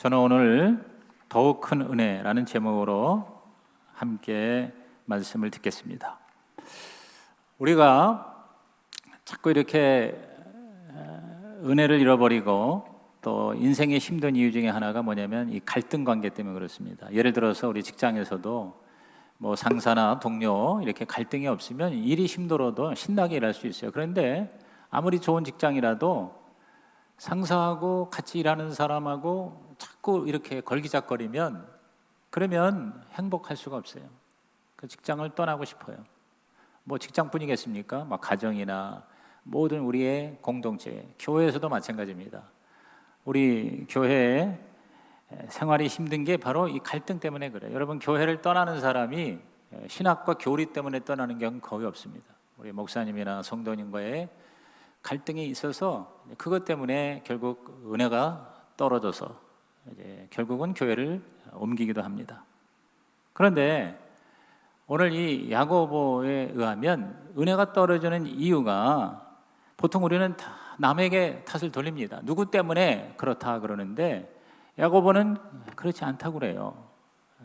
저는 오늘 더욱 큰 은혜라는 제목으로 함께 말씀을 듣겠습니다. 우리가 자꾸 이렇게 은혜를 잃어버리고 또 인생의 힘든 이유 중에 하나가 뭐냐면 이 갈등 관계 때문에 그렇습니다. 예를 들어서 우리 직장에서도 뭐 상사나 동료 이렇게 갈등이 없으면 일이 힘들어도 신나게 일할 수 있어요. 그런데 아무리 좋은 직장이라도 상사하고 같이 일하는 사람하고 자꾸 이렇게 걸기작거리면 그러면 행복할 수가 없어요. 그 직장을 떠나고 싶어요. 뭐 직장뿐이겠습니까? 막 가정이나 모든 우리의 공동체, 교회에서도 마찬가지입니다. 우리 교회에 생활이 힘든 게 바로 이 갈등 때문에 그래요. 여러분, 교회를 떠나는 사람이 신학과 교리 때문에 떠나는 경우는 거의 없습니다. 우리 목사님이나 성도님과의 갈등이 있어서 그것 때문에 결국 은혜가 떨어져서 이제 결국은 교회를 옮기기도 합니다. 그런데 오늘 이 야고보에 의하면 은혜가 떨어지는 이유가 보통 우리는 다 남에게 탓을 돌립니다. 누구 때문에 그렇다 그러는데 야고보는 그렇지 않다고 그래요.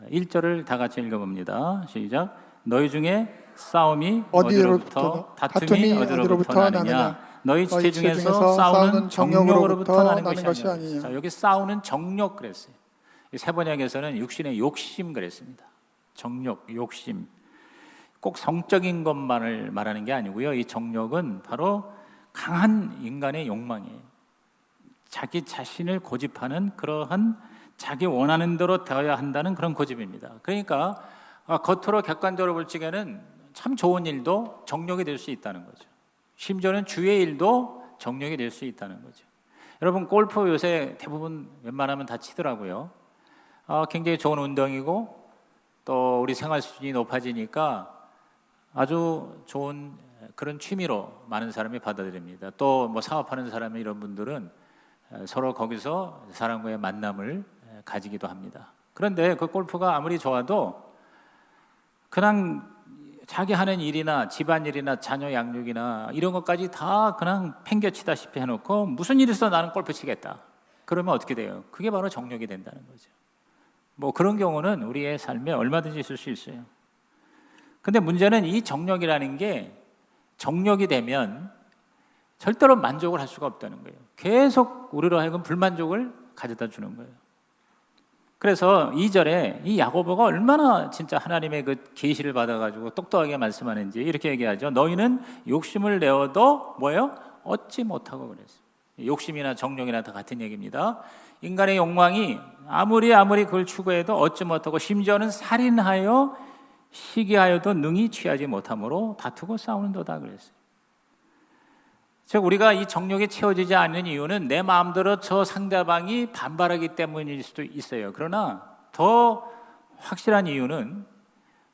1절을 다 같이 읽어봅니다. 시작. 너희 중에 싸움이 어디로부터 다툼이 어디로부터 나느냐. 너희 지체 중에서 싸우는 정욕으로부터 나는 것이 아니냐. 자, 여기 싸우는 정욕 그랬어요. 세번역에서는 육신의 욕심 그랬습니다. 정욕, 욕심. 꼭 성적인 것만을 말하는 게 아니고요. 이 정욕은 바로 강한 인간의 욕망이에요. 자기 자신을 고집하는 그러한 자기 원하는 대로 되어야 한다는 그런 고집입니다. 그러니까 겉으로 객관적으로 볼 적에는 참 좋은 일도 정욕이 될 수 있다는 거죠. 심지어는 주의 일도 정욕이 될 수 있다는 거죠. 여러분, 골프 요새 대부분 웬만하면 다 치더라고요. 굉장히 좋은 운동이고 또 우리 생활 수준이 높아지니까 아주 좋은 그런 취미로 많은 사람이 받아들입니다. 또 뭐 사업하는 사람 이런 분들은 서로 거기서 사람과의 만남을 가지기도 합니다. 그런데 그 골프가 아무리 좋아도 그냥 자기 하는 일이나 집안일이나 자녀 양육이나 이런 것까지 다 그냥 팽개치다시피 해놓고 무슨 일 있어 나는 골프 치겠다. 그러면 어떻게 돼요? 그게 바로 정욕이 된다는 거죠. 뭐 그런 경우는 우리의 삶에 얼마든지 있을 수 있어요. 근데 문제는 이 정욕이라는 게 정욕이 되면 절대로 만족을 할 수가 없다는 거예요. 계속 우리로 하여금 불만족을 가져다 주는 거예요. 그래서 2절에 이 야고보가 얼마나 진짜 하나님의 그 계시를 받아가지고 똑똑하게 말씀하는지 이렇게 얘기하죠. 너희는 욕심을 내어도 뭐예요? 얻지 못하고 그랬어요. 욕심이나 정욕이나 다 같은 얘기입니다. 인간의 욕망이 아무리 그걸 추구해도 얻지 못하고 심지어는 살인하여 시기하여도 능히 취하지 못함으로 다투고 싸우는도다 그랬어요. 즉 우리가 이 정욕에 채워지지 않는 이유는 내 마음대로 저 상대방이 반발하기 때문일 수도 있어요. 그러나 더 확실한 이유는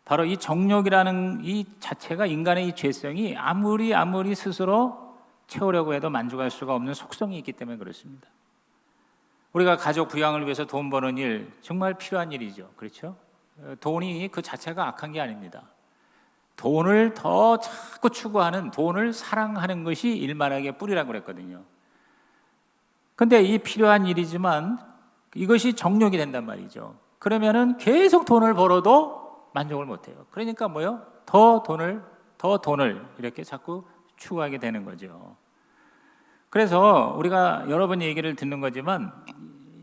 바로 이 정욕이라는 이 자체가 인간의 이 죄성이 아무리 스스로 채우려고 해도 만족할 수가 없는 속성이 있기 때문에 그렇습니다. 우리가 가족 부양을 위해서 돈 버는 일 정말 필요한 일이죠. 그렇죠? 돈이 그 자체가 악한 게 아닙니다. 돈을 더 자꾸 추구하는, 돈을 사랑하는 것이 일만하게 뿌리라고 그랬거든요. 근데 이 필요한 일이지만 이것이 정욕이 된단 말이죠. 그러면은 계속 돈을 벌어도 만족을 못해요. 그러니까 뭐요? 더 돈을 이렇게 자꾸 추구하게 되는 거죠. 그래서 우리가 여러 번 얘기를 듣는 거지만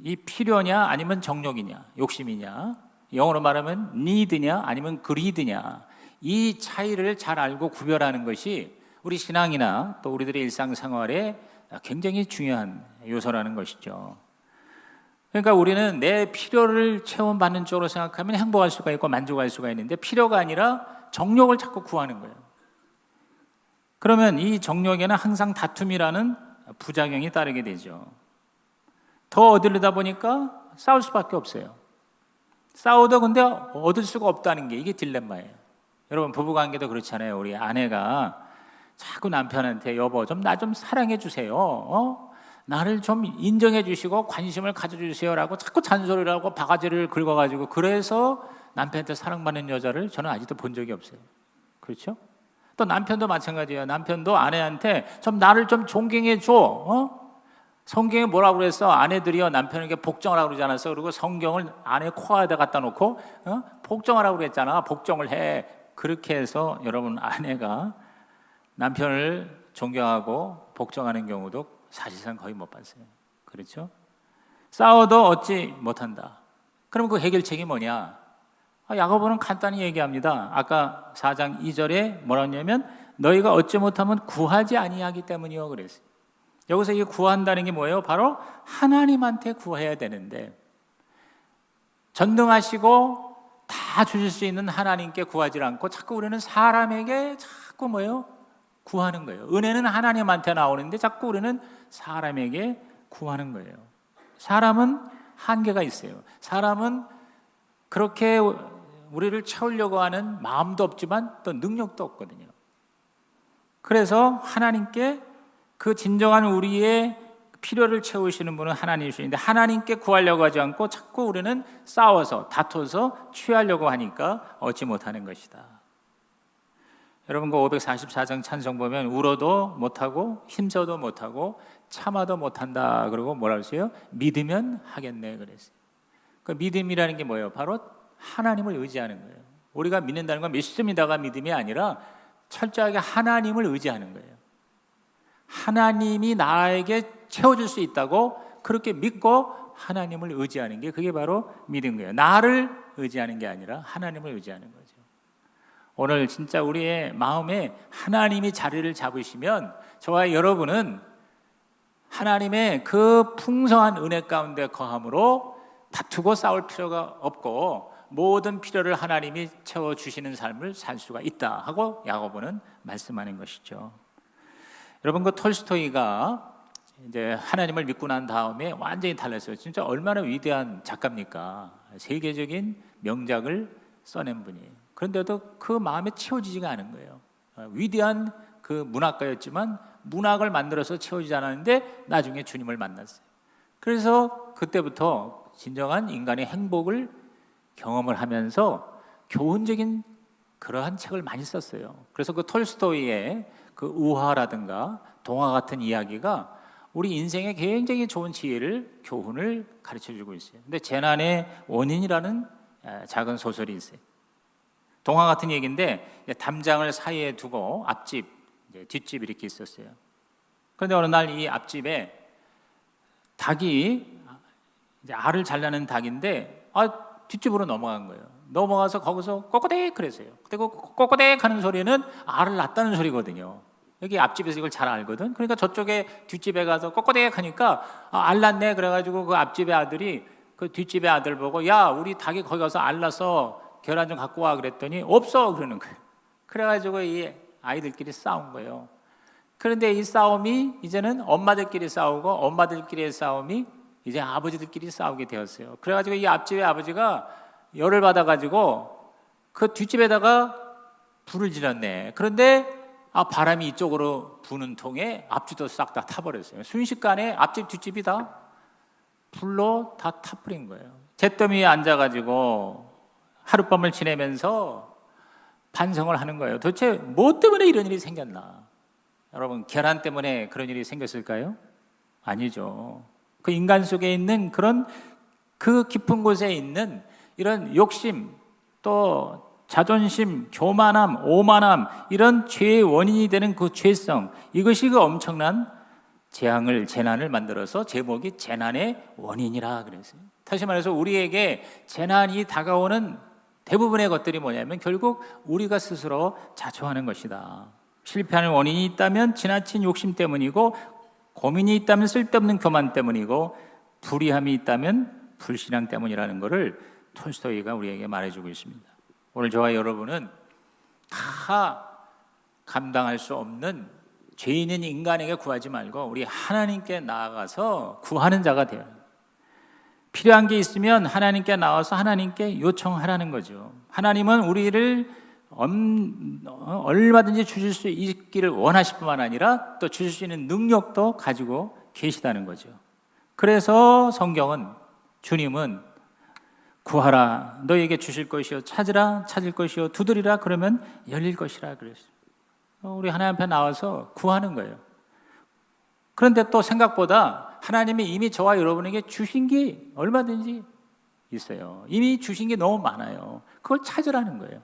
이 필요냐 아니면 정욕이냐, 욕심이냐, 영어로 말하면 need냐 아니면 greed냐, 이 차이를 잘 알고 구별하는 것이 우리 신앙이나 또 우리들의 일상생활에 굉장히 중요한 요소라는 것이죠. 그러니까 우리는 내 필요를 체험받는 쪽으로 생각하면 행복할 수가 있고 만족할 수가 있는데 필요가 아니라 정욕을 자꾸 구하는 거예요. 그러면 이 정욕에는 항상 다툼이라는 부작용이 따르게 되죠. 더 얻으려다 보니까 싸울 수밖에 없어요. 싸워도 근데 얻을 수가 없다는 게 이게 딜레마예요. 여러분, 부부관계도 그렇잖아요. 우리 아내가 자꾸 남편한테 여보 좀 나 좀 사랑해 주세요. 나를 좀 인정해 주시고 관심을 가져주세요라고 자꾸 잔소리를 하고 바가지를 긁어가지고 그래서 남편한테 사랑받는 여자를 저는 아직도 본 적이 없어요. 그렇죠? 또 남편도 마찬가지예요. 남편도 아내한테 좀 나를 좀 존경해 줘. 성경에 뭐라고 그랬어? 아내들이여 남편에게 복종하라고 그러지 않았어? 그리고 성경을 아내 코에다 갖다 놓고 복종하라고 그랬잖아. 복종을 해. 그렇게 해서 여러분 아내가 남편을 존경하고 복종하는 경우도 사실상 거의 못 봤어요. 그렇죠? 싸워도 얻지 못한다. 그럼 그 해결책이 뭐냐? 야고보는 간단히 얘기합니다. 아까 4장 2절에 뭐라 했냐면 너희가 얻지 못하면 구하지 아니하기 때문이요 그랬어요. 여기서 이 구한다는 게 뭐예요? 바로 하나님한테 구해야 되는데 전능하시고 다 주실 수 있는 하나님께 구하지 않고 자꾸 우리는 사람에게 자꾸 뭐예요? 구하는 거예요. 은혜는 하나님한테 나오는데 자꾸 우리는 사람에게 구하는 거예요. 사람은 한계가 있어요. 사람은 그렇게 우리를 채우려고 하는 마음도 없지만 또 능력도 없거든요. 그래서 하나님께 그 진정한 우리의 필요를 채우시는 분은 하나님이신데 하나님께 구하려고 하지 않고 자꾸 우리는 싸워서 다퉈서 취하려고 하니까 얻지 못하는 것이다. 여러분 그 544장 찬송 보면 울어도 못하고 힘써도 못하고 참아도 못한다 그러고 뭐라 그랬어요? 믿으면 하겠네 그랬어요. 그 믿음이라는 게 뭐예요? 바로 하나님을 의지하는 거예요. 우리가 믿는다는 건 믿습니다가 믿음이 아니라 철저하게 하나님을 의지하는 거예요. 하나님이 나에게 채워줄 수 있다고 그렇게 믿고 하나님을 의지하는 게 그게 바로 믿은 거예요. 나를 의지하는 게 아니라 하나님을 의지하는 거죠. 오늘 진짜 우리의 마음에 하나님이 자리를 잡으시면 저와 여러분은 하나님의 그 풍성한 은혜 가운데 거함으로 다투고 싸울 필요가 없고 모든 필요를 하나님이 채워주시는 삶을 살 수가 있다 하고 야고보는 말씀하는 것이죠. 여러분 그 톨스토이가 이제 하나님을 믿고 난 다음에 완전히 달랐어요. 진짜 얼마나 위대한 작가입니까? 세계적인 명작을 써낸 분이에요. 그런데도 그 마음에 채워지지가 않은 거예요. 위대한 그 문학가였지만 문학을 만들어서 채워지지 않았는데 나중에 주님을 만났어요. 그래서 그때부터 진정한 인간의 행복을 경험을 하면서 교훈적인 그러한 책을 많이 썼어요. 그래서 그 톨스토이의 그 우화라든가 동화 같은 이야기가 우리 인생에 굉장히 좋은 지혜를 교훈을 가르쳐주고 있어요. 근데 재난의 원인이라는 작은 소설이 있어요. 동화 같은 얘기인데 담장을 사이에 두고 앞집, 뒷집 이렇게 있었어요. 그런데 어느 날 이 앞집에 닭이 이제 알을 잘라는 닭인데 뒷집으로 넘어간 거예요. 넘어가서 거기서 꼬꼬댁 그랬어요. 그리고 꼬꼬댁 하는 소리는 알을 낳았다는 소리거든요. 여기 앞집에서 이걸 잘 알거든. 그러니까 저쪽에 뒷집에 가서 꼬꼬댁 하니까 알 낳네 그래가지고 그 앞집의 아들이 그 뒷집의 아들 보고 야 우리 닭이 거기 가서 알 낳아서 계란 좀 갖고 와 그랬더니 없어 그러는 거예요. 그래가지고 이 아이들끼리 싸운 거예요. 그런데 이 싸움이 이제는 엄마들끼리 싸우고 엄마들끼리의 싸움이 이제 아버지들끼리 싸우게 되었어요. 그래가지고 이 앞집의 아버지가 열을 받아가지고 그 뒷집에다가 불을 질렀네. 그런데 바람이 이쪽으로 부는 통에 앞집도 싹 다 타버렸어요. 순식간에 앞집 뒷집이 다 불로 다 타버린 거예요. 잿더미에 앉아가지고 하룻밤을 지내면서 반성을 하는 거예요. 도대체 뭐 때문에 이런 일이 생겼나? 여러분 계란 때문에 그런 일이 생겼을까요? 아니죠. 그 인간 속에 있는 그런 그 깊은 곳에 있는 이런 욕심 또 자존심, 교만함, 오만함 이런 죄의 원인이 되는 그 죄성 이것이 그 엄청난 재난을 만들어서 제목이 재난의 원인이라 그랬어요. 다시 말해서 우리에게 재난이 다가오는 대부분의 것들이 뭐냐면 결국 우리가 스스로 자초하는 것이다. 실패하는 원인이 있다면 지나친 욕심 때문이고 고민이 있다면 쓸데없는 교만 때문이고 불의함이 있다면 불신앙 때문이라는 것을 톨스토이가 우리에게 말해주고 있습니다. 오늘 저와 여러분은 다 감당할 수 없는 죄인인 인간에게 구하지 말고 우리 하나님께 나아가서 구하는 자가 되어요. 필요한 게 있으면 하나님께 나와서 하나님께 요청하라는 거죠. 하나님은 우리를 얼마든지 주실 수 있기를 원하실 뿐만 아니라 또 주실 수 있는 능력도 가지고 계시다는 거죠. 그래서 성경은 주님은 구하라 너희에게 주실 것이요 찾으라 찾을 것이요 두드리라 그러면 열릴 것이라 그랬어요. 우리 하나님 앞에 나와서 구하는 거예요. 그런데 또 생각보다 하나님이 이미 저와 여러분에게 주신 게 얼마든지 있어요. 이미 주신 게 너무 많아요. 그걸 찾으라는 거예요.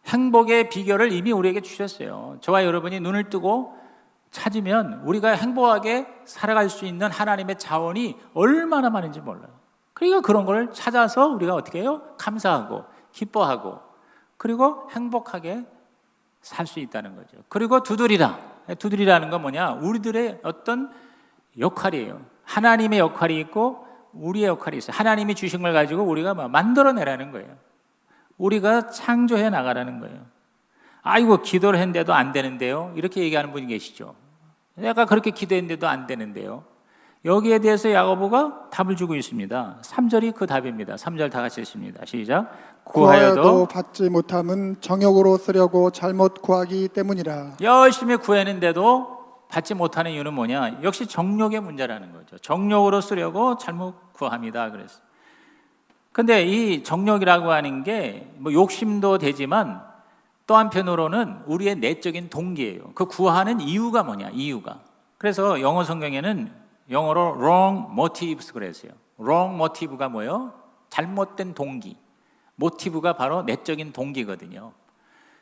행복의 비결을 이미 우리에게 주셨어요. 저와 여러분이 눈을 뜨고 찾으면 우리가 행복하게 살아갈 수 있는 하나님의 자원이 얼마나 많은지 몰라요. 그러니까 그런 걸 찾아서 우리가 어떻게 해요? 감사하고 기뻐하고 그리고 행복하게 살 수 있다는 거죠. 그리고 두드리라는 건 뭐냐? 우리들의 어떤 역할이에요. 하나님의 역할이 있고 우리의 역할이 있어요. 하나님이 주신 걸 가지고 우리가 만들어내라는 거예요. 우리가 창조해 나가라는 거예요. 아이고 기도를 했는데도 안 되는데요, 이렇게 얘기하는 분이 계시죠. 내가 그렇게 기도했는데도 안 되는데요. 여기에 대해서 야고보가 답을 주고 있습니다. 3절이 그 답입니다. 3절 다 같이 읽습니다. 시작. 구하여도 받지 못함은 정욕으로 쓰려고 잘못 구하기 때문이라. 열심히 구했는데도 받지 못하는 이유는 뭐냐? 역시 정욕의 문제라는 거죠. 정욕으로 쓰려고 잘못 구합니다. 그랬어요. 근데 이 정욕이라고 하는 게 뭐 욕심도 되지만 또 한편으로는 우리의 내적인 동기예요. 그 구하는 이유가 뭐냐? 이유가. 그래서 영어 성경에는 영어로 wrong motives 그랬어요. wrong motive가 뭐예요? 잘못된 동기. 모티브가 바로 내적인 동기거든요.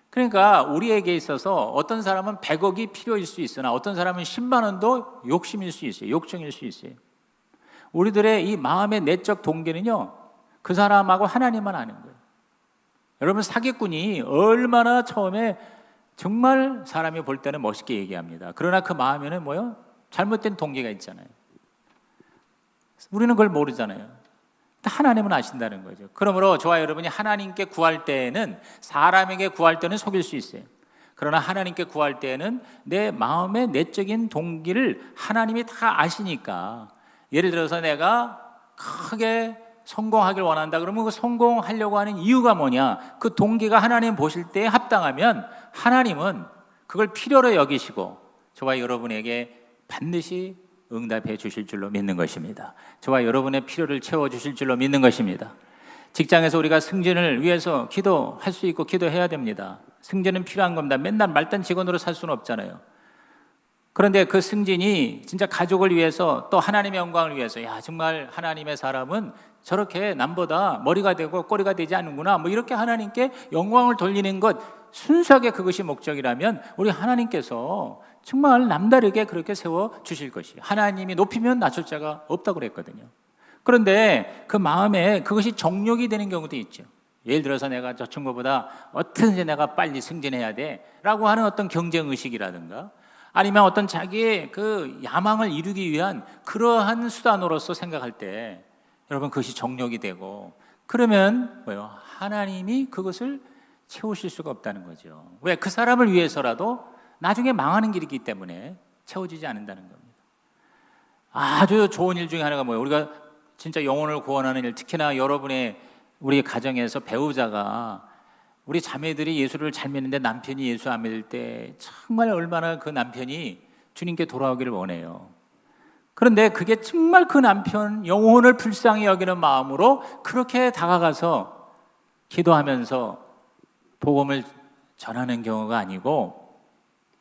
그러니까 우리에게 있어서 어떤 사람은 100억이 필요일 수 있으나 어떤 사람은 10만 원도 욕심일 수 있어요. 욕정일 수 있어요. 우리들의 이 마음의 내적 동기는요, 그 사람하고 하나님만 아는 거예요. 여러분, 사기꾼이 얼마나 처음에 정말 사람이 볼 때는 멋있게 얘기합니다. 그러나 그 마음에는 뭐요? 잘못된 동기가 있잖아요. 우리는 그걸 모르잖아요. 하나님은 아신다는 거죠. 그러므로 저와 여러분이 하나님께 구할 때에는, 사람에게 구할 때는 속일 수 있어요. 그러나 하나님께 구할 때에는 내 마음의 내적인 동기를 하나님이 다 아시니까, 예를 들어서 내가 크게 성공하길 원한다 그러면 그 성공하려고 하는 이유가 뭐냐? 그 동기가 하나님 보실 때 합당하면 하나님은 그걸 필요로 여기시고 저와 여러분에게 반드시 응답해 주실 줄로 믿는 것입니다. 저와 여러분의 필요를 채워주실 줄로 믿는 것입니다. 직장에서 우리가 승진을 위해서 기도할 수 있고 기도해야 됩니다. 승진은 필요한 겁니다. 맨날 말단 직원으로 살 수는 없잖아요. 그런데 그 승진이 진짜 가족을 위해서 또 하나님의 영광을 위해서, 야 정말 하나님의 사람은 저렇게 남보다 머리가 되고 꼬리가 되지 않는구나, 뭐 이렇게 하나님께 영광을 돌리는 것, 순수하게 그것이 목적이라면 우리 하나님께서 정말 남다르게 그렇게 세워주실 것이에요. 하나님이 높이면 낮출 자가 없다고 그랬거든요. 그런데 그 마음에 그것이 정욕이 되는 경우도 있죠. 예를 들어서 내가 저 친구보다 어떻게든지 내가 빨리 승진해야 돼 라고 하는 어떤 경쟁의식이라든가, 아니면 어떤 자기의 그 야망을 이루기 위한 그러한 수단으로서 생각할 때 여러분 그것이 정욕이 되고, 그러면 뭐요? 하나님이 그것을 채우실 수가 없다는 거죠. 왜? 그 사람을 위해서라도 나중에 망하는 길이기 때문에 채워지지 않는다는 겁니다. 아주 좋은 일 중에 하나가 뭐예요? 우리가 진짜 영혼을 구원하는 일, 특히나 여러분의 우리 가정에서 배우자가, 우리 자매들이 예수를 잘 믿는데 남편이 예수 안 믿을 때 정말 얼마나 그 남편이 주님께 돌아오기를 원해요. 그런데 그게 정말 그 남편 영혼을 불쌍히 여기는 마음으로 그렇게 다가가서 기도하면서 복음을 전하는 경우가 아니고,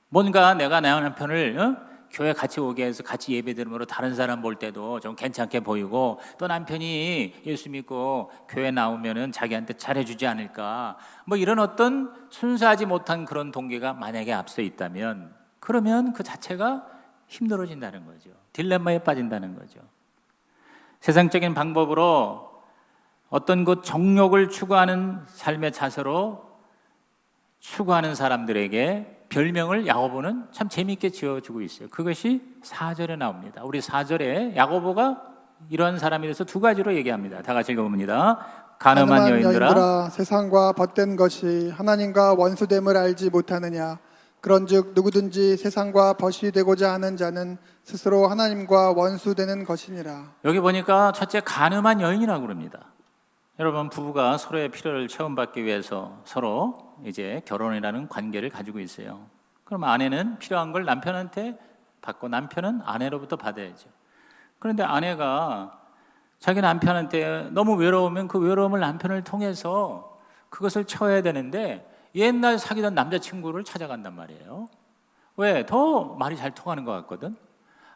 뭔가 내가 내 남편을 교회 같이 오게 해서 같이 예배 드림으로 다른 사람 볼 때도 좀 괜찮게 보이고, 또 남편이 예수 믿고 교회 나오면은 자기한테 잘해주지 않을까, 뭐 이런 어떤 순수하지 못한 그런 동기가 만약에 앞서 있다면, 그러면 그 자체가 힘들어진다는 거죠. 딜레마에 빠진다는 거죠. 세상적인 방법으로 어떤 그 정욕을 추구하는 삶의 자세로 추구하는 사람들에게 별명을 야고보는 참 재미있게 지어주고 있어요. 그것이 4절에 나옵니다. 우리 4절에 야고보가 이런 사람에 대해서 두 가지로 얘기합니다. 다 같이 읽어봅니다. 가늠한 여인들아, 세상과 벗된 것이 하나님과 원수됨을 알지 못하느냐? 그런즉 누구든지 세상과 벗이 되고자 하는 자는 스스로 하나님과 원수되는 것이니라. 여기 보니까 첫째 가늠한 여인이라고 그럽니다. 여러분, 부부가 서로의 필요를 체험받기 위해서 서로 이제 결혼이라는 관계를 가지고 있어요. 그럼 아내는 필요한 걸 남편한테 받고 남편은 아내로부터 받아야죠. 그런데 아내가 자기 남편한테 너무 외로우면 그 외로움을 남편을 통해서 그것을 채워야 되는데 옛날 사귀던 남자친구를 찾아간단 말이에요. 왜? 더 말이 잘 통하는 것 같거든.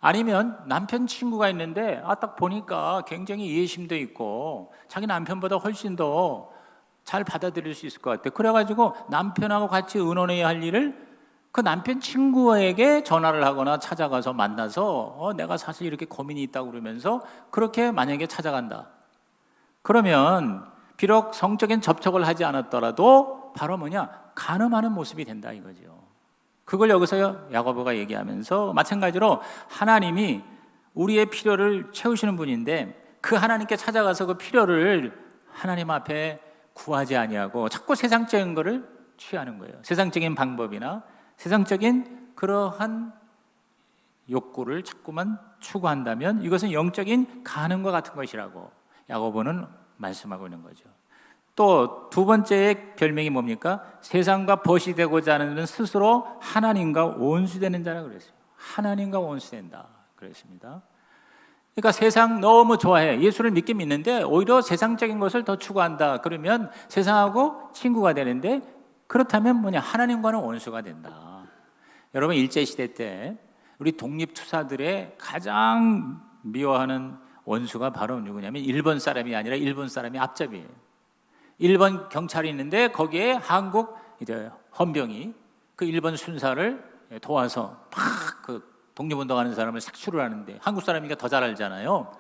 아니면 남편 친구가 있는데 딱 보니까 굉장히 이해심도 있고 자기 남편보다 훨씬 더 잘 받아들일 수 있을 것 같아. 그래가지고 남편하고 같이 의논해야 할 일을 그 남편 친구에게 전화를 하거나 찾아가서 만나서 내가 사실 이렇게 고민이 있다고 그러면서 그렇게 만약에 찾아간다. 그러면 비록 성적인 접촉을 하지 않았더라도 바로 간음하는 모습이 된다 이거죠. 그걸 여기서 야고보가 얘기하면서 마찬가지로 하나님이 우리의 필요를 채우시는 분인데 그 하나님께 찾아가서 그 필요를 하나님 앞에 구하지 아니하고 자꾸 세상적인 거를 취하는 거예요. 세상적인 방법이나 세상적인 그러한 욕구를 자꾸만 추구한다면 이것은 영적인 간음과 같은 것이라고 야고보는 말씀하고 있는 거죠. 또 두 번째의 별명이 뭡니까? 세상과 벗이 되고자 하는 스스로 하나님과 원수되는 자라고 그랬어요. 하나님과 원수된다 그랬습니다. 그러니까 세상 너무 좋아해. 예수를 믿긴 믿는데 오히려 세상적인 것을 더 추구한다. 그러면 세상하고 친구가 되는데 그렇다면 하나님과는 원수가 된다. 여러분 일제시대 때 우리 독립투사들의 가장 미워하는 원수가 바로 누구냐면 일본 사람이 아니라 일본 사람이 앞잡이에요. 일본 경찰이 있는데 거기에 한국 헌병이 그 일본 순사를 도와서 막 그 독립운동하는 사람을 색출을 하는데 한국 사람이니까 더 잘 알잖아요.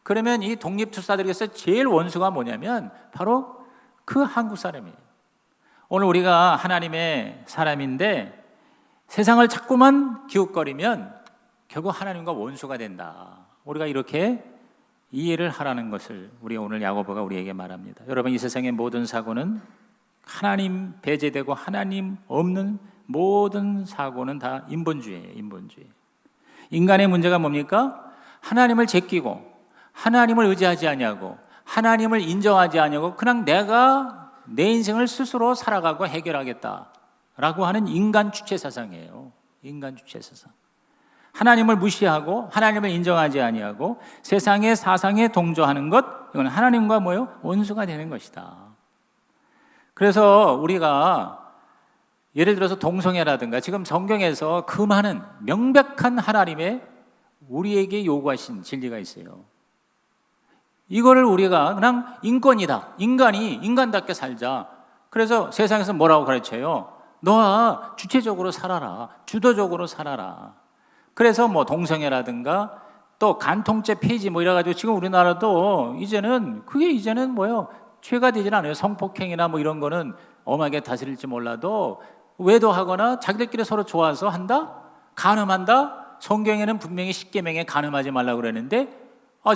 그러면 이 독립투사들에게서 제일 원수가 뭐냐면 바로 그 한국 사람이에요. 오늘 우리가 하나님의 사람인데 세상을 자꾸만 기웃거리면 결국 하나님과 원수가 된다. 우리가 이렇게 이해를 하라는 것을 우리 오늘 야고보가 우리에게 말합니다. 여러분 이 세상의 모든 사고는 하나님 배제되고 하나님 없는 모든 사고는 다 인본주의예요. 인본주의. 인간의 문제가 뭡니까? 하나님을 제끼고 하나님을 의지하지 아니하고 하나님을 인정하지 아니하고 그냥 내가 내 인생을 스스로 살아가고 해결하겠다라고 하는 인간 주체 사상이에요. 인간 주체 사상. 하나님을 무시하고 하나님을 인정하지 아니하고 세상의 사상에 동조하는 것, 이건 하나님과 원수가 되는 것이다. 그래서 우리가 예를 들어서 동성애라든가 지금 성경에서 그 많은 명백한 하나님의 우리에게 요구하신 진리가 있어요. 이거를 우리가 그냥 인권이다. 인간이 인간답게 살자. 그래서 세상에서 뭐라고 가르쳐요? 너가 주체적으로 살아라. 주도적으로 살아라. 그래서 동성애라든가 또 간통죄 폐지 이래가지고 지금 우리나라도 이제는 죄가 되질 않아요. 성폭행이나 이런 거는 엄하게 다스릴지 몰라도 외도하거나 자기들끼리 서로 좋아서 한다? 간음한다? 성경에는 분명히 십계명에 간음하지 말라고 그랬는데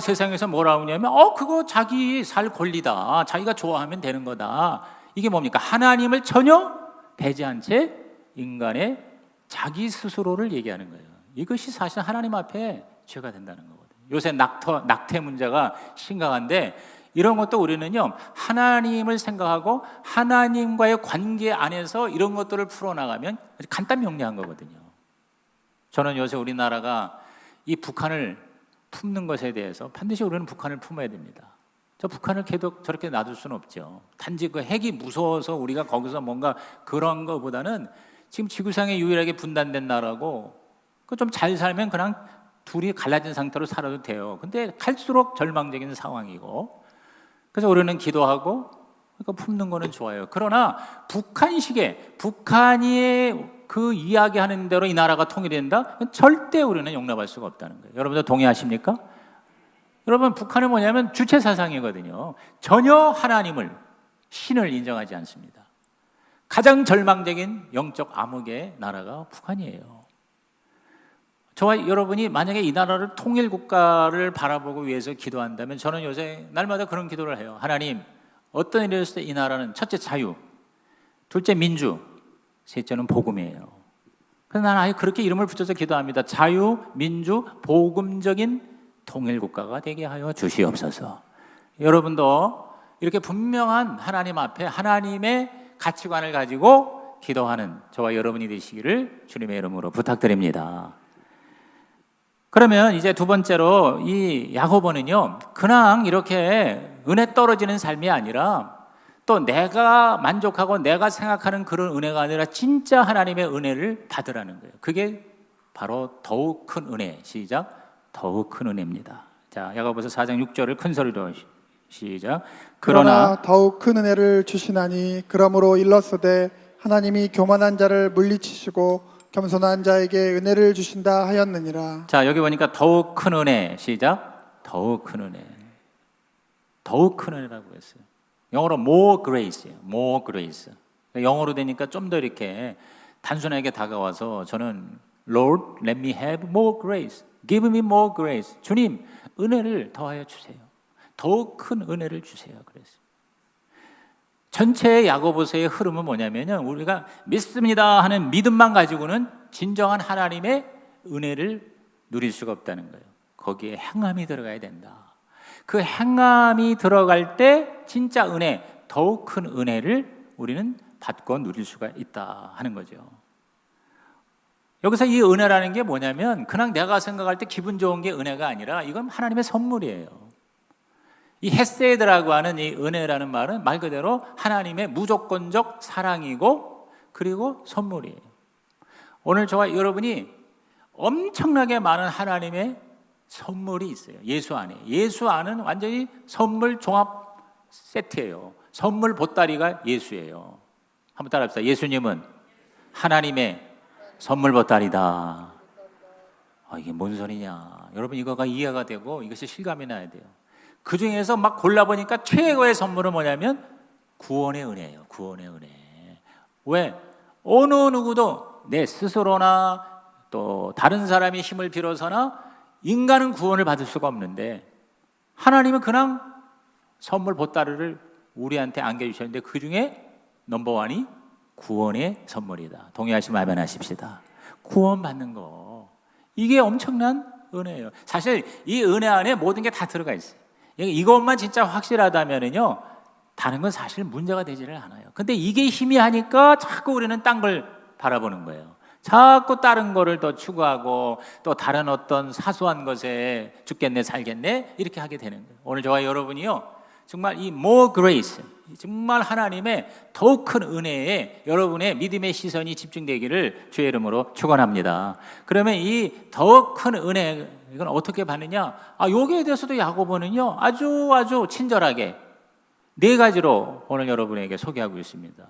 세상에서 뭐라고 하냐면 그거 자기 살 권리다. 자기가 좋아하면 되는 거다. 이게 뭡니까? 하나님을 전혀 배제한 채 인간의 자기 스스로를 얘기하는 거예요. 이것이 사실 하나님 앞에 죄가 된다는 거거든요. 요새 낙태 문제가 심각한데 이런 것도 우리는요 하나님을 생각하고 하나님과의 관계 안에서 이런 것들을 풀어나가면 간단 명료한 거거든요. 저는 요새 우리나라가 이 북한을 품는 것에 대해서 반드시 우리는 북한을 품어야 됩니다. 저 북한을 계속 저렇게 놔둘 수는 없죠. 단지 그 핵이 무서워서 우리가 거기서 뭔가 그런 것보다는 지금 지구상에 유일하게 분단된 나라고 좀 잘 살면 그냥 둘이 갈라진 상태로 살아도 돼요. 근데 갈수록 절망적인 상황이고 그래서 우리는 기도하고 품는 거는 좋아요. 그러나 북한식의 북한이 그 이야기하는 대로 이 나라가 통일된다? 절대 우리는 용납할 수가 없다는 거예요. 여러분들 동의하십니까? 여러분 북한은 뭐냐면 주체 사상이거든요. 전혀 하나님을 신을 인정하지 않습니다. 가장 절망적인 영적 암흑의 나라가 북한이에요. 저와 여러분이 만약에 이 나라를 통일 국가를 바라보고 위해서 기도한다면 저는 요새 날마다 그런 기도를 해요. 하나님, 어떤 일이 있을 때 이 나라는 첫째 자유, 둘째 민주, 셋째는 복음이에요. 그래서 나는 아예 그렇게 이름을 붙여서 기도합니다. 자유, 민주, 복음적인 통일 국가가 되게 하여 주시옵소서. 여러분도 이렇게 분명한 하나님 앞에 하나님의 가치관을 가지고 기도하는 저와 여러분이 되시기를 주님의 이름으로 부탁드립니다. 그러면 이제 두 번째로 이 야고보는요 그냥 이렇게 은혜 떨어지는 삶이 아니라 또 내가 만족하고 내가 생각하는 그런 은혜가 아니라 진짜 하나님의 은혜를 받으라는 거예요. 그게 바로 더욱 큰 은혜. 시작. 더욱 큰 은혜입니다. 자, 야고보서 4장 6절을 큰 소리로 시작. 그러나 더욱 큰 은혜를 주시나니 그러므로 일렀으되 하나님이 교만한 자를 물리치시고 겸손한 자에게 은혜를 주신다 하였느니라. 자, 여기 보니까 더욱 큰 은혜. 시작. 더욱 큰 은혜. 더욱 큰 은혜라고 했어요. 영어로 more grace예요. more grace. 영어로 되니까 좀 더 이렇게 단순하게 다가와서 저는 Lord, let me have more grace. Give me more grace. 주님, 은혜를 더하여 주세요. 더욱 큰 은혜를 주세요. 그랬어요. 전체 야고보서의 흐름은 뭐냐면요, 우리가 믿습니다 하는 믿음만 가지고는 진정한 하나님의 은혜를 누릴 수가 없다는 거예요. 거기에 행함이 들어가야 된다. 그 행함이 들어갈 때 진짜 은혜, 더욱 큰 은혜를 우리는 받고 누릴 수가 있다 하는 거죠. 여기서 이 은혜라는 게 뭐냐면 그냥 내가 생각할 때 기분 좋은 게 은혜가 아니라 이건 하나님의 선물이에요. 이 헤세드라고 하는 이 은혜라는 말은 말 그대로 하나님의 무조건적 사랑이고 그리고 선물이에요. 오늘 저와 여러분이 엄청나게 많은 하나님의 선물이 있어요. 예수 안에. 예수 안은 완전히 선물 종합 세트예요. 선물 보따리가 예수예요. 한번 따라합시다. 예수님은 하나님의 선물 보따리다. 이게 뭔 소리냐. 여러분 이거가 이해가 되고 이것이 실감이 나야 돼요. 그 중에서 막 골라보니까 최고의 선물은 뭐냐면 구원의 은혜예요. 구원의 은혜. 왜? 어느 누구도 내 스스로나 또 다른 사람이 힘을 빌어서나 인간은 구원을 받을 수가 없는데 하나님은 그냥 선물 보따리를 우리한테 안겨주셨는데 그 중에 넘버원이 구원의 선물이다. 동의하시면 아멘 하십시다. 구원 받는 거 이게 엄청난 은혜예요. 사실 이 은혜 안에 모든 게 다 들어가 있어요. 이것만 진짜 확실하다면은요 다른 건 사실 문제가 되지를 않아요. 근데 이게 희미하니까 자꾸 우리는 딴 걸 바라보는 거예요. 자꾸 다른 거를 더 추구하고 또 다른 어떤 사소한 것에 죽겠네 살겠네 이렇게 하게 되는 거예요. 오늘 저와 여러분이요 정말 이 more grace, 정말 하나님의 더욱 큰 은혜에 여러분의 믿음의 시선이 집중되기를 주의 이름으로 축원합니다. 그러면 이 더욱 큰 은혜 이건 어떻게 받느냐? 여기에 대해서도 야고보는요 아주 친절하게 네 가지로 오늘 여러분에게 소개하고 있습니다.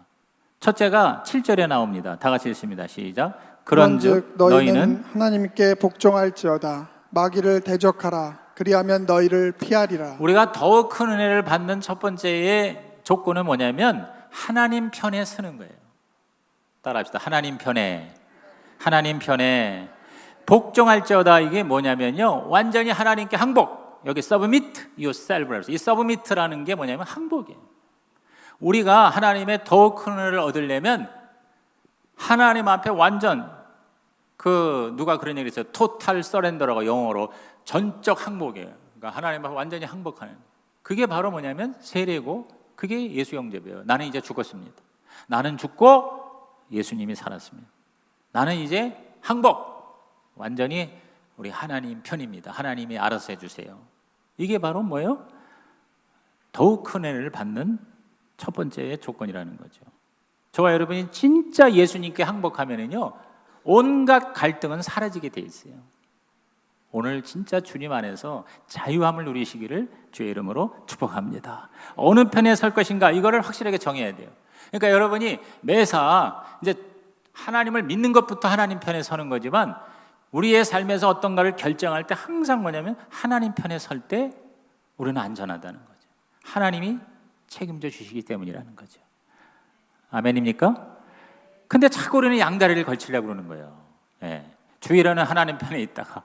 첫째가 7절에 나옵니다. 다 같이 읽습니다. 시작. 그런즉 너희는 하나님께 복종할지어다. 마귀를 대적하라. 그리하면 너희를 피하리라. 우리가 더욱 큰 은혜를 받는 첫 번째의 조건은 뭐냐면 하나님 편에 서는 거예요. 따라합시다. 하나님 편에. 하나님 편에 복종할지어다. 이게 뭐냐면요 완전히 하나님께 항복. 여기 submit yourself. 이 submit라는 게 뭐냐면 항복이에요. 우리가 하나님의 더욱 큰 은혜를 얻으려면 하나님 앞에 완전 누가 그런 얘기 했어요. total surrender라고 영어로 전적 항복이에요. 그러니까 하나님 앞에 완전히 항복하는. 그게 바로 뭐냐면 세례고 그게 예수 영접이에요. 나는 이제 죽었습니다. 나는 죽고 예수님이 살았습니다. 나는 이제 항복. 완전히 우리 하나님 편입니다. 하나님이 알아서 해주세요. 이게 바로 뭐예요? 더욱 큰 은혜를 받는 첫 번째의 조건이라는 거죠. 저와 여러분이 진짜 예수님께 항복하면은요 온갖 갈등은 사라지게 돼 있어요. 오늘 진짜 주님 안에서 자유함을 누리시기를 주의 이름으로 축복합니다. 어느 편에 설 것인가 이거를 확실하게 정해야 돼요. 그러니까 여러분이 매사 이제 하나님을 믿는 것부터 하나님 편에 서는 거지만 우리의 삶에서 어떤가를 결정할 때 항상 뭐냐면 하나님 편에 설 때 우리는 안전하다는 거죠. 하나님이 책임져 주시기 때문이라는 거죠. 아멘입니까? 근데 자꾸 우리는 양다리를 걸치려고 그러는 거예요. 주일에는 하나님 편에 있다가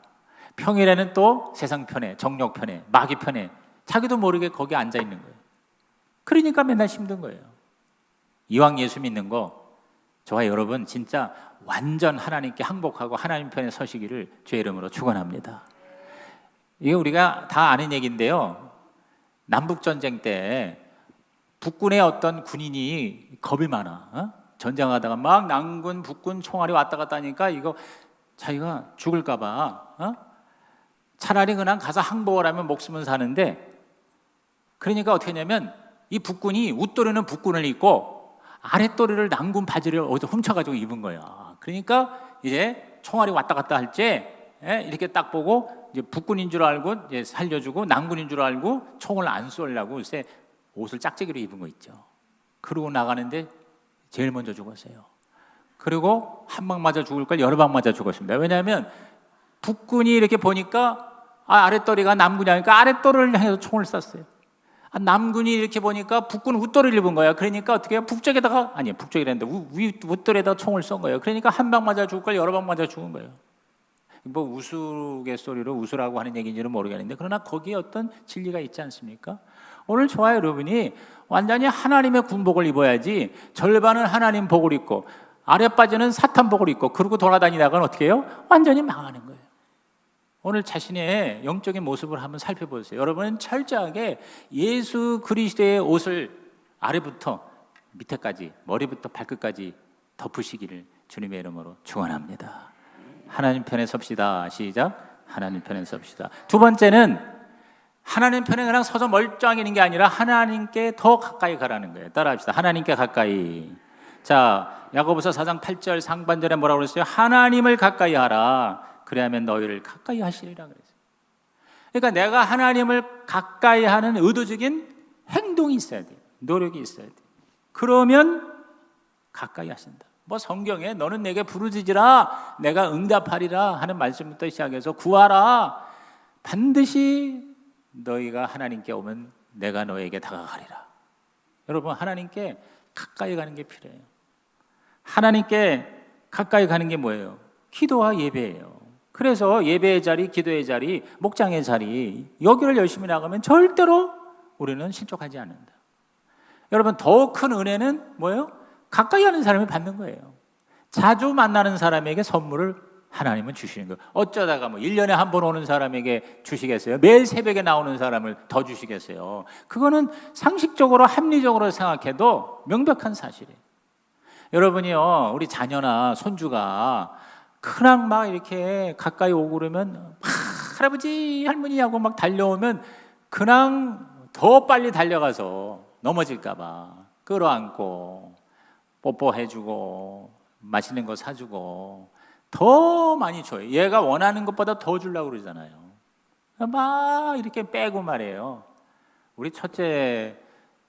평일에는 또 세상 편에, 정욕 편에, 마귀 편에 자기도 모르게 거기 앉아 있는 거예요. 그러니까 맨날 힘든 거예요. 이왕 예수 믿는 거 저와 여러분 진짜 완전 하나님께 항복하고 하나님 편에 서시기를 주의 이름으로 축원합니다. 이게 우리가 다 아는 얘기인데요. 남북전쟁 때 북군의 어떤 군인이 겁이 많아. 전쟁하다가 막 남군, 북군 총알이 왔다 갔다 하니까 이거 자기가 죽을까 봐 차라리 그냥 가서 항복을 하면 목숨은 사는데 그러니까 어떻게 했냐면 이 북군이 웃도리는 북군을 입고 아랫도리를 남군 바지를 어디서 훔쳐가지고 입은 거야. 그러니까 이제 총알이 왔다 갔다 할지 이렇게 딱 보고 이제 북군인 줄 알고 이제 살려주고 남군인 줄 알고 총을 안 쏘려고 글쎄 옷을 짝짝이로 입은 거 있죠. 그러고 나가는데 제일 먼저 죽었어요. 그리고 한 방 맞아 죽을 걸 여러 방 맞아 죽었습니다. 왜냐하면 북군이 이렇게 보니까 아랫도리가 남군이 아니까 아랫도리를 향해서 총을 쐈어요. 남군이 이렇게 보니까 북군 웃도리를 입은 거야. 그러니까 어떻게 해요? 북쪽에다가 북쪽이랬는데 웃도리에다가 총을 쏜 거예요. 그러니까 한 방 맞아 죽을 걸 여러 방 맞아 죽은 거예요. 뭐 우스갯소리로 웃으라고 하는 얘기인지는 모르겠는데 그러나 거기에 어떤 진리가 있지 않습니까? 오늘 저와 여러분이 완전히 하나님의 군복을 입어야지 절반은 하나님 복을 입고 아랫바지는 사탄 복을 입고 그러고 돌아다니다가는 어떻게 해요? 완전히 망하는 거예요. 오늘 자신의 영적인 모습을 한번 살펴보세요. 여러분은 철저하게 예수 그리스도의 옷을 아래부터 밑에까지 머리부터 발끝까지 덮으시기를 주님의 이름으로 축원합니다. 하나님 편에 섭시다. 시작. 하나님 편에 섭시다. 두 번째는 하나님 편에 그냥 서서 멀쩡하게 있는 게 아니라 하나님께 더 가까이 가라는 거예요. 따라합시다. 하나님께 가까이. 자, 야고보서 4장 8절 상반절에 뭐라고 그랬어요? 하나님을 가까이 하라. 그래야면 너희를 가까이 하시리라 그랬어요. 그러니까 내가 하나님을 가까이 하는 의도적인 행동이 있어야 돼요. 노력이 있어야 돼요. 그러면 가까이 하신다. 뭐 성경에 너는 내게 부르짖으라 내가 응답하리라 하는 말씀부터 시작해서 구하라. 반드시 너희가 하나님께 오면 내가 너에게 다가가리라. 여러분 하나님께 가까이 가는 게 필요해요. 하나님께 가까이 가는 게 뭐예요? 기도와 예배예요. 그래서 예배의 자리, 기도의 자리, 목장의 자리 여기를 열심히 나가면 절대로 우리는 실족하지 않는다. 여러분 더 큰 은혜는 뭐예요? 가까이 하는 사람이 받는 거예요. 자주 만나는 사람에게 선물을 하나님은 주시는 거예요. 어쩌다가 1년에 한 번 오는 사람에게 주시겠어요? 매일 새벽에 나오는 사람을 더 주시겠어요? 그거는 상식적으로 합리적으로 생각해도 명백한 사실이에요. 여러분이요, 우리 자녀나 손주가 그냥 막 이렇게 가까이 오고 그러면 할아버지 할머니하고 막 달려오면 그냥 더 빨리 달려가서 넘어질까 봐 끌어안고 뽀뽀해주고 맛있는 거 사주고 더 많이 줘요. 얘가 원하는 것보다 더 주려고 그러잖아요. 막 이렇게 빼고 말이에요. 우리 첫째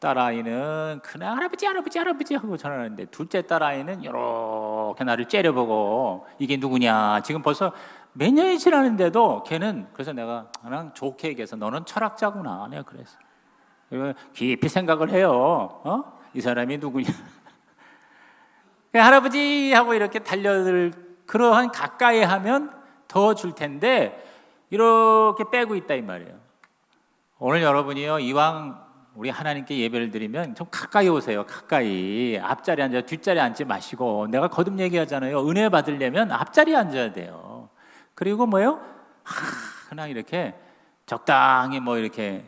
딸아이는 그냥 할아버지 할아버지 할아버지 하고 전화하는데 둘째 딸아이는 이렇게 나를 째려보고 이게 누구냐. 지금 벌써 몇 년이 지났는데도 걔는 그래서 내가 그냥 좋게 얘기해서 너는 철학자구나. 내가 그랬어. 깊이 생각을 해요. 이 사람이 누구냐. 할아버지 하고 이렇게 달려들 그러한 가까이 하면 더 줄 텐데 이렇게 빼고 있다 이 말이에요. 오늘 여러분이요 이왕 우리 하나님께 예배를 드리면 좀 가까이 오세요. 가까이 앞자리에 앉아 뒷자리에 앉지 마시고 내가 거듭 얘기하잖아요. 은혜 받으려면 앞자리에 앉아야 돼요. 그리고 뭐예요? 그냥 이렇게 적당히 이렇게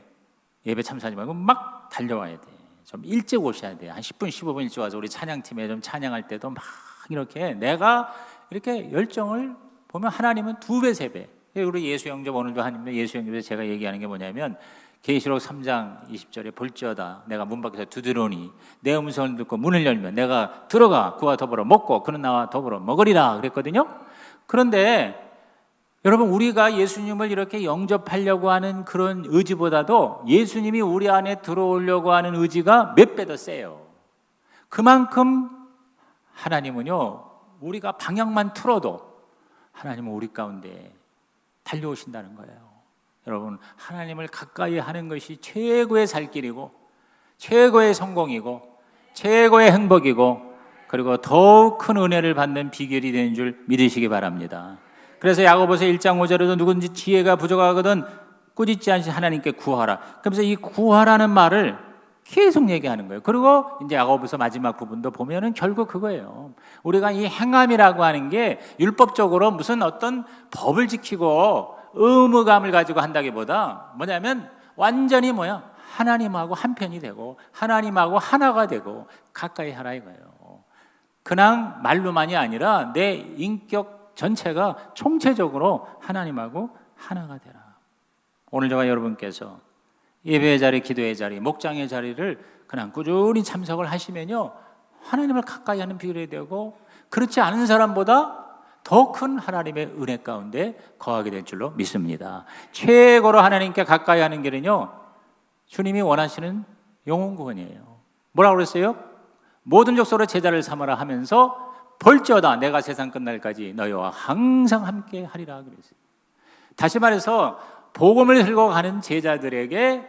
예배 참석하지 말고 막 달려와야 돼. 좀 일찍 오셔야 돼요. 한 10분 15분 일찍 와서 우리 찬양팀에 좀 찬양할 때도 막 이렇게 내가 이렇게 열정을 보면 하나님은 2배 3배. 우리 예수 영접 오늘도 하나님의 예수 영접에서 제가 얘기하는 게 뭐냐면 계시록 3장 20절에 볼지어다 내가 문 밖에서 두드러니 내 음성을 듣고 문을 열면 내가 들어가 그와 더불어 먹고 그는 나와 더불어 먹으리라 그랬거든요. 그런데 여러분 우리가 예수님을 이렇게 영접하려고 하는 그런 의지보다도 예수님이 우리 안에 들어오려고 하는 의지가 몇 배 더 세요. 그만큼 하나님은요 우리가 방향만 틀어도 하나님은 우리 가운데 달려오신다는 거예요. 여러분 하나님을 가까이 하는 것이 최고의 살 길이고 최고의 성공이고 최고의 행복이고 그리고 더욱 큰 은혜를 받는 비결이 되는 줄 믿으시기 바랍니다. 그래서 야고보서 1장 5절에도 누구든지 지혜가 부족하거든 꾸짖지 않으시 하나님께 구하라. 그러면서 이 구하라는 말을 계속 얘기하는 거예요. 그리고 이제 야고보서 마지막 부분도 보면은 결국 그거예요. 우리가 이 행함이라고 하는 게 율법적으로 무슨 어떤 법을 지키고 의무감을 가지고 한다기보다 뭐냐면 완전히 하나님하고 한편이 되고 하나님하고 하나가 되고 가까이 하라 이거예요. 그냥 말로만이 아니라 내 인격 전체가 총체적으로 하나님하고 하나가 되라. 오늘 저와 여러분께서 예배의 자리, 기도의 자리, 목장의 자리를 그냥 꾸준히 참석을 하시면요 하나님을 가까이 하는 비결이 되고 그렇지 않은 사람보다 더 큰 하나님의 은혜 가운데 거하게 될 줄로 믿습니다. 최고로 하나님께 가까이 하는 길은요, 주님이 원하시는 영혼 구원이에요. 뭐라고 그랬어요? 모든 족속으로 제자를 삼으라 하면서 볼지어다 내가 세상 끝날까지 너희와 항상 함께 하리라 그랬어요. 다시 말해서 복음을 들고 가는 제자들에게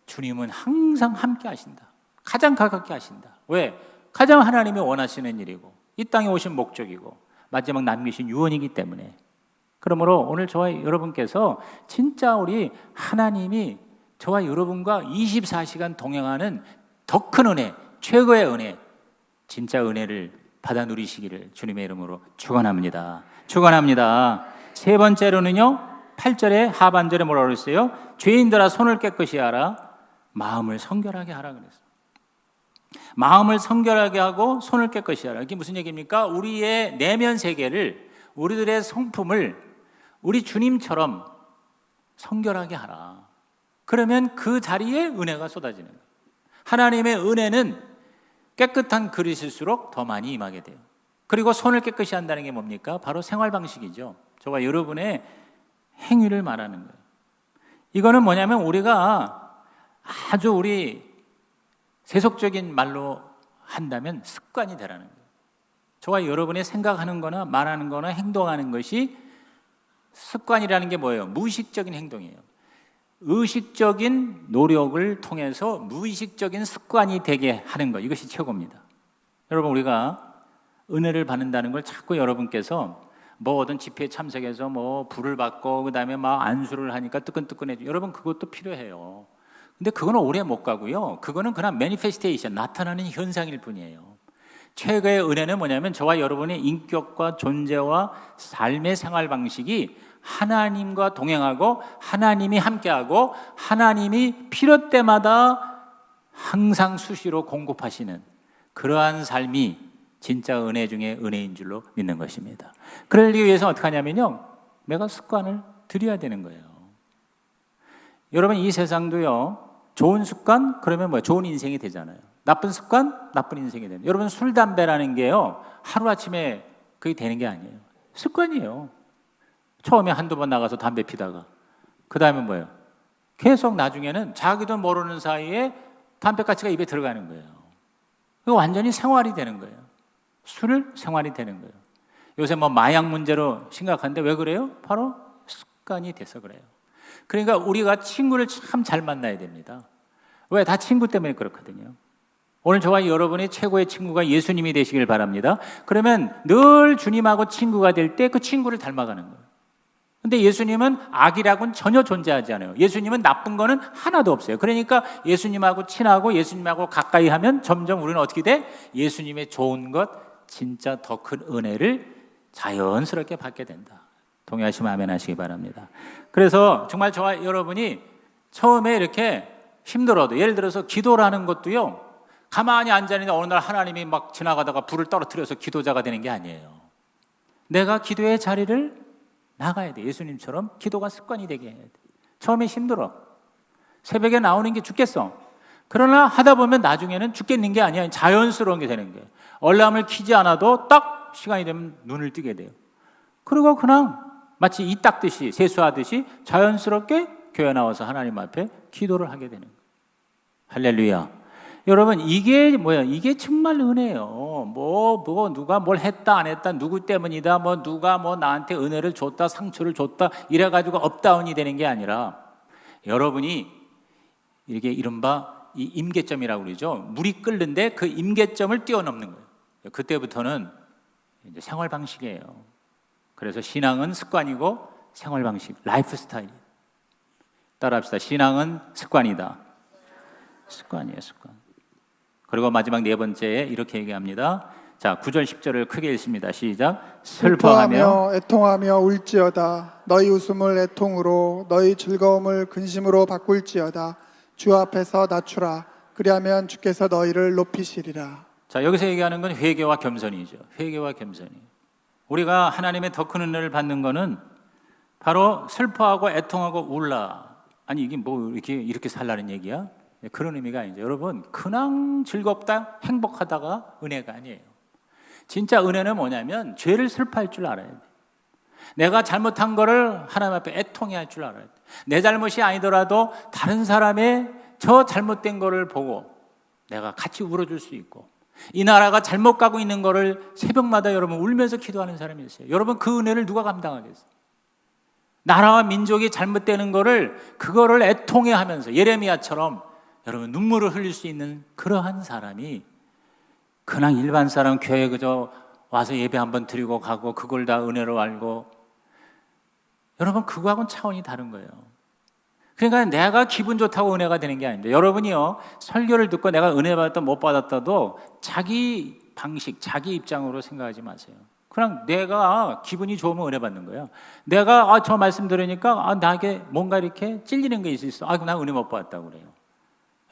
주님은 항상 함께 하신다. 가장 가깝게 하신다. 왜? 가장 하나님이 원하시는 일이고 이 땅에 오신 목적이고 마지막 남기신 유언이기 때문에. 그러므로 오늘 저와 여러분께서 진짜 우리 하나님이 저와 여러분과 24시간 동행하는 더 큰 은혜, 최고의 은혜, 진짜 은혜를 받아 누리시기를 주님의 이름으로 축원합니다. 축원합니다. 세 번째로는요, 8절에 하반절에 뭐라고 그랬어요? 죄인들아 손을 깨끗이 하라, 마음을 성결하게 하라 그랬어요. 마음을 성결하게 하고 손을 깨끗이 하라. 이게 무슨 얘기입니까? 우리의 내면 세계를, 우리들의 성품을 우리 주님처럼 성결하게 하라. 그러면 그 자리에 은혜가 쏟아지는 거예요. 하나님의 은혜는 깨끗한 그릇일수록 더 많이 임하게 돼요. 그리고 손을 깨끗이 한다는 게 뭡니까? 바로 생활 방식이죠. 저와 여러분의 행위를 말하는 거예요. 이거는 뭐냐면 우리가 아주 우리 세속적인 말로 한다면 습관이 되라는 거예요. 저와 여러분의 생각하는 거나 말하는 거나 행동하는 것이 습관이라는 게 뭐예요? 무의식적인 행동이에요. 의식적인 노력을 통해서 무의식적인 습관이 되게 하는 것, 이것이 최고입니다. 여러분, 우리가 은혜를 받는다는 걸 자꾸 여러분께서 뭐 어떤 집회에 참석해서 뭐 불을 받고 그다음에 막 안수를 하니까 뜨끈뜨끈해져. 여러분, 그것도 필요해요. 근데 그거는 오래 못 가고요. 그거는 그냥 매니페스테이션, 나타나는 현상일 뿐이에요. 최고의 은혜는 뭐냐면 저와 여러분의 인격과 존재와 삶의 생활 방식이 하나님과 동행하고 하나님이 함께하고 하나님이 필요 때마다 항상 수시로 공급하시는 그러한 삶이 진짜 은혜 중에 은혜인 줄로 믿는 것입니다. 그러기 위해서 어떻게 하냐면요, 내가 습관을 들여야 되는 거예요. 여러분, 이 세상도요, 좋은 습관 그러면 뭐예요? 좋은 인생이 되잖아요. 나쁜 습관 나쁜 인생이 되는. 여러분, 술 담배라는 게요, 하루아침에 그게 되는 게 아니에요. 습관이에요. 처음에 한두 번 나가서 담배 피다가 그 다음에 뭐예요? 계속 나중에는 자기도 모르는 사이에 담배가치가 입에 들어가는 거예요. 이거 완전히 생활이 되는 거예요. 술 생활이 되는 거예요. 요새 뭐 마약 문제로 심각한데 왜 그래요? 바로 습관이 돼서 그래요. 그러니까 우리가 친구를 참 잘 만나야 됩니다. 왜? 다 친구 때문에 그렇거든요. 오늘 저와 여러분의 최고의 친구가 예수님이 되시길 바랍니다. 그러면 늘 주님하고 친구가 될 때 그 친구를 닮아가는 거예요. 근데 예수님은 악이라고는 전혀 존재하지 않아요. 예수님은 나쁜 거는 하나도 없어요. 그러니까 예수님하고 친하고 예수님하고 가까이 하면 점점 우리는 어떻게 돼? 예수님의 좋은 것, 진짜 더 큰 은혜를 자연스럽게 받게 된다. 동의하시면 아멘 하시기 바랍니다. 그래서 정말 저와 여러분이 처음에 이렇게 힘들어도, 예를 들어서 기도라는 것도요, 가만히 앉아있는데 어느 날 하나님이 막 지나가다가 불을 떨어뜨려서 기도자가 되는 게 아니에요. 내가 기도의 자리를 나가야 돼. 예수님처럼 기도가 습관이 되게 해야 돼. 처음에 힘들어. 새벽에 나오는 게 죽겠어. 그러나 하다 보면 나중에는 죽겠는 게 아니야. 자연스러운 게 되는 거예요. 얼람을 켜지 않아도 딱 시간이 되면 눈을 뜨게 돼요. 그리고 그냥 마치 이 닦듯이 세수하듯이 자연스럽게 교회 나와서 하나님 앞에 기도를 하게 되는 거예요. 할렐루야. 여러분, 이게 뭐야? 이게 정말 은혜예요. 누가 뭘 했다 안 했다, 누구 때문이다, 누가 나한테 은혜를 줬다, 상처를 줬다 이래가지고 업다운이 되는 게 아니라 여러분이 이렇게 이른바 이 임계점이라고 그러죠. 물이 끓는데 그 임계점을 뛰어넘는 거예요. 그때부터는 이제 생활 방식이에요. 그래서 신앙은 습관이고 생활 방식, 라이프 스타일. 따라합시다. 신앙은 습관이다. 습관이에요, 습관. 그리고 마지막 네 번째에 이렇게 얘기합니다. 자, 9절 10절을 크게 읽습니다. 시작. 슬퍼하며 애통하며 울지어다. 너희 웃음을 애통으로 너희 즐거움을 근심으로 바꿀지어다. 주 앞에서 낮추라. 그리하면 주께서 너희를 높이시리라. 자, 여기서 얘기하는 건 회개와 겸손이죠. 회개와 겸손이. 우리가 하나님의 더 큰 은혜를 받는 거는 바로 슬퍼하고 애통하고 울라. 아니, 이게 뭐 이렇게 살라는 얘기야? 그런 의미가 아니죠. 여러분, 그냥 즐겁다, 행복하다가 은혜가 아니에요. 진짜 은혜는 뭐냐면 죄를 슬퍼할 줄 알아야 돼. 내가 잘못한 거를 하나님 앞에 애통해 할 줄 알아야 돼. 내 잘못이 아니더라도 다른 사람의 저 잘못된 거를 보고 내가 같이 울어줄 수 있고, 이 나라가 잘못 가고 있는 거를 새벽마다 여러분 울면서 기도하는 사람이 있어요. 여러분 그 은혜를 누가 감당하겠어요? 나라와 민족이 잘못되는 거를 그거를 애통해 하면서 예레미야처럼 여러분 눈물을 흘릴 수 있는 그러한 사람이 그냥 일반 사람 교회 그저 와서 예배 한번 드리고 가고 그걸 다 은혜로 알고, 여러분 그거하고는 차원이 다른 거예요. 그러니까 내가 기분 좋다고 은혜가 되는 게 아닌데, 여러분이요 설교를 듣고 내가 은혜 받았다 못 받았다도 자기 방식, 자기 입장으로 생각하지 마세요. 그냥 내가 기분이 좋으면 은혜 받는 거예요. 내가 저 말씀 들으니까 나에게 뭔가 이렇게 찔리는 게 있어. 나 은혜 못 받았다고 그래요.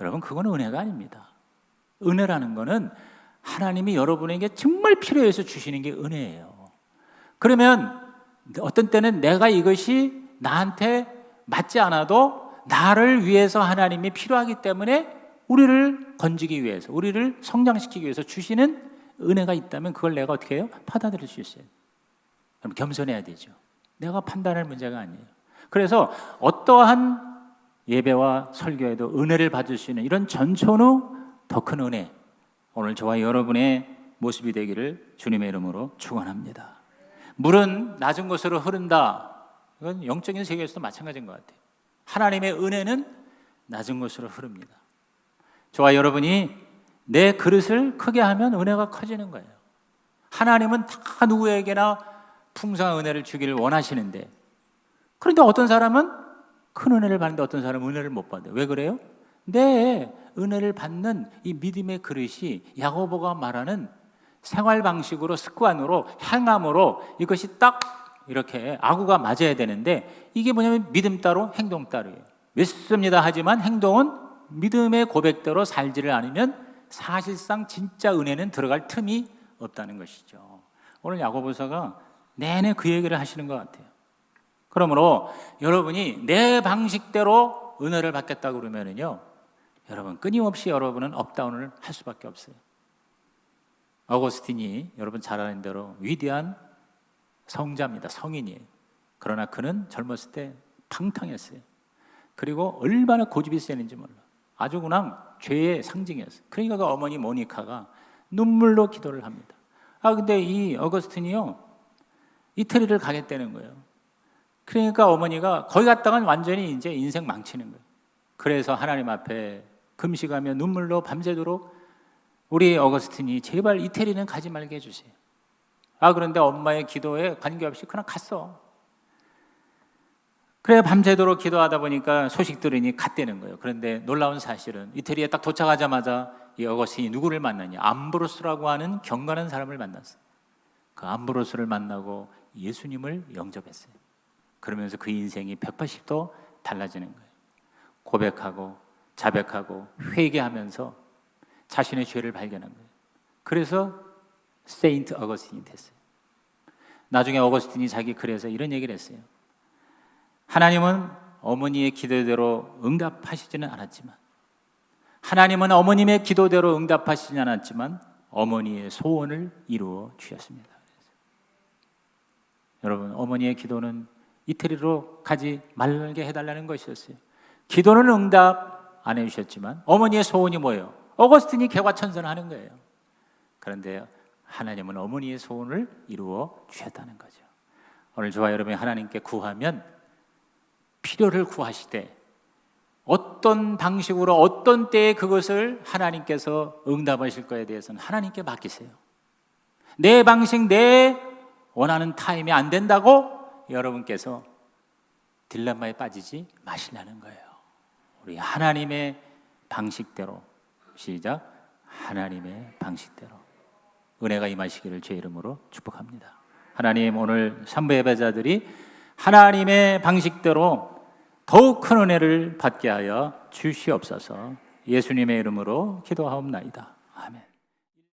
여러분 그건 은혜가 아닙니다. 은혜라는 거는 하나님이 여러분에게 정말 필요해서 주시는 게 은혜예요. 그러면 어떤 때는 내가 이것이 나한테 맞지 않아도 나를 위해서 하나님이 필요하기 때문에 우리를 건지기 위해서, 우리를 성장시키기 위해서 주시는 은혜가 있다면 그걸 내가 어떻게 해요? 받아들일 수 있어요. 그럼 겸손해야 되죠. 내가 판단할 문제가 아니에요. 그래서 어떠한 예배와 설교에도 은혜를 받을 수 있는 이런 전천후 더 큰 은혜, 오늘 저와 여러분의 모습이 되기를 주님의 이름으로 축원합니다. 물은 낮은 곳으로 흐른다. 이건 영적인 세계에서도 마찬가지인 것 같아요. 하나님의 은혜는 낮은 곳으로 흐릅니다. 저와 여러분이 내 그릇을 크게 하면 은혜가 커지는 거예요. 하나님은 다 누구에게나 풍성한 은혜를 주기를 원하시는데, 그런데 어떤 사람은 큰 은혜를 받는데 어떤 사람은 은혜를 못 받아요. 왜 그래요? 내 은혜를 받는 이 믿음의 그릇이 야고보가 말하는 생활 방식으로, 습관으로, 행함으로 이것이 딱 이렇게 아구가 맞아야 되는데, 이게 뭐냐면 믿음 따로 행동 따로예요. 믿습니다 하지만 행동은 믿음의 고백대로 살지를 않으면 사실상 진짜 은혜는 들어갈 틈이 없다는 것이죠. 오늘 야고보서가 내내 그 얘기를 하시는 것 같아요. 그러므로 여러분이 내 방식대로 은혜를 받겠다고 그러면은요, 여러분 끊임없이 여러분은 업다운을 할 수밖에 없어요. 어거스틴이 여러분 잘 아는 대로 위대한 성자입니다. 성인이에요. 그러나 그는 젊었을 때 팡탕했어요. 그리고 얼마나 고집이 세는지 몰라. 아주 그냥 죄의 상징이었어요. 그러니까 그 어머니 모니카가 눈물로 기도를 합니다. 근데 이 어거스틴이요 이태리를 가겠다는 거예요. 그러니까 어머니가 거기 갔다간 완전히 이제 인생 망치는 거예요. 그래서 하나님 앞에 금식하며 눈물로 밤새도록 우리 어거스틴이 제발 이태리는 가지 말게 해주세요. 그런데 엄마의 기도에 관계없이 그냥 갔어. 그래 밤새도록 기도하다 보니까 소식 들으니 갔다는 거예요. 그런데 놀라운 사실은 이태리에 딱 도착하자마자 이 어거스틴이 누구를 만나냐, 암브로스라고 하는 경건한 사람을 만났어요. 그 암브로스를 만나고 예수님을 영접했어요. 그러면서 그 인생이 180도 달라지는 거예요. 고백하고 자백하고 회개하면서 자신의 죄를 발견한 거예요. 그래서 세인트 어거스틴이 됐어요. 나중에 어거스틴이 자기 글에서 이런 얘기를 했어요. 하나님은 어머니의 기도대로 응답하시지는 않았지만, 하나님은 어머님의 기도대로 응답하시지 않았지만 어머니의 소원을 이루어 주셨습니다. 여러분, 어머니의 기도는 이태리로 가지 말게 해달라는 것이었어요. 기도는 응답 안 해주셨지만 어머니의 소원이 뭐예요? 어거스틴이 개과천선하는 거예요. 그런데 하나님은 어머니의 소원을 이루어 주셨다는 거죠. 오늘 저와 여러분이 하나님께 구하면 필요를 구하시되 어떤 방식으로 어떤 때에 그것을 하나님께서 응답하실 거에 대해서는 하나님께 맡기세요. 내 방식, 내 원하는 타임이 안 된다고 여러분께서 딜레마에 빠지지 마시라는 거예요. 우리 하나님의 방식대로, 시작, 하나님의 방식대로 은혜가 임하시기를 주의 이름으로 축복합니다. 하나님, 오늘 삼부 예배자들이 하나님의 방식대로 더욱 큰 은혜를 받게 하여 주시옵소서. 예수님의 이름으로 기도하옵나이다. 아멘.